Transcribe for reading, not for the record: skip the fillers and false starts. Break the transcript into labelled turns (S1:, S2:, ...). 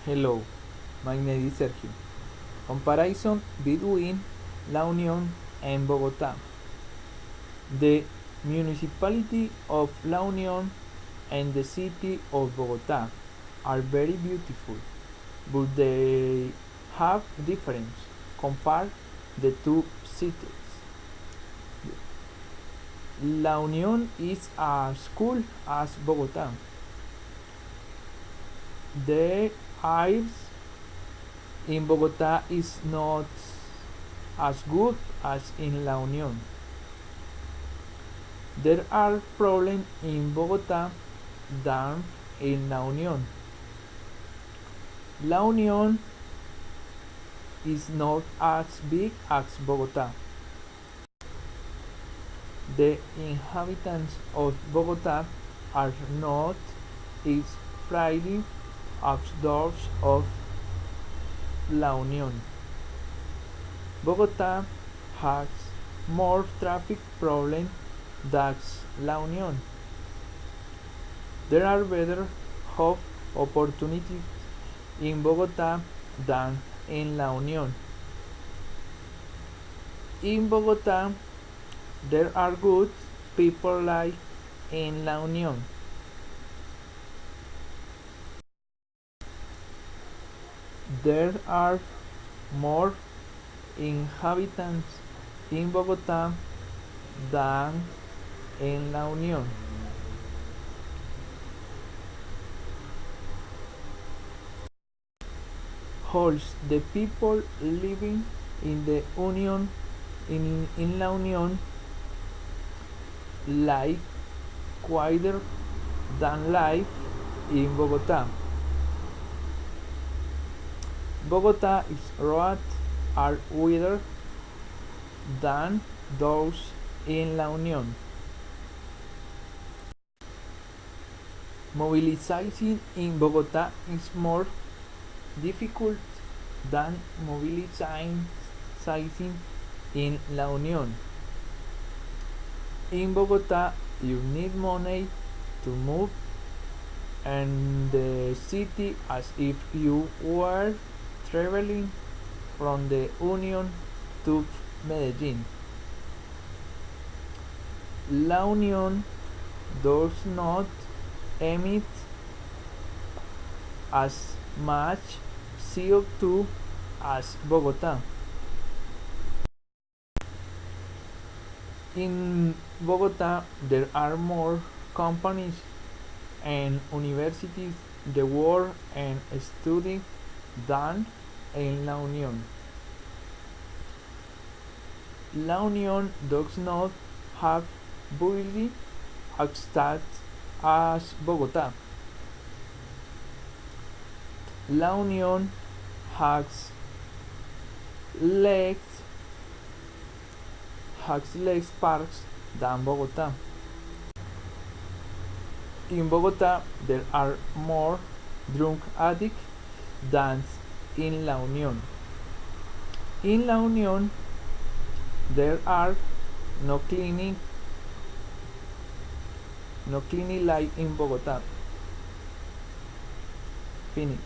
S1: Hello, my name is Sergio. Comparison between La Unión and Bogotá. The municipality of La Unión and the city of Bogotá are very beautiful, but they have difference compared the two cities. La Unión is as cool as Bogotá. The air in Bogotá is not as good as in La Unión. There are problems in Bogotá than in La Unión. La Unión is not as big as Bogotá. The inhabitants of Bogotá are not as friendly as those of La Unión. Bogotá has more traffic problems than La Unión. There are better job opportunities in Bogotá than in La Unión. In Bogotá, there are good people like in La Unión. There are more inhabitants in Bogotá than in La Unión. Holds the people living in the Union in La Unión like quieter than life in Bogotá. Bogotá's roads are wider than those in La Unión. Mobilizing in Bogotá is more difficult than mobilizing in La Unión. In Bogotá, you need money to move and the city as if you were traveling from the Union to Medellín. La Unión does not emit as much CO2 as Bogotá. In Bogotá, there are more companies and universities that work and study than in La Unión. La Unión does not have building as as Bogotá. La Unión has less parks than Bogotá. In Bogotá, there are more drug addicts than in La Unión. In La Unión, there are no clinic like in Bogotá. Phoenix.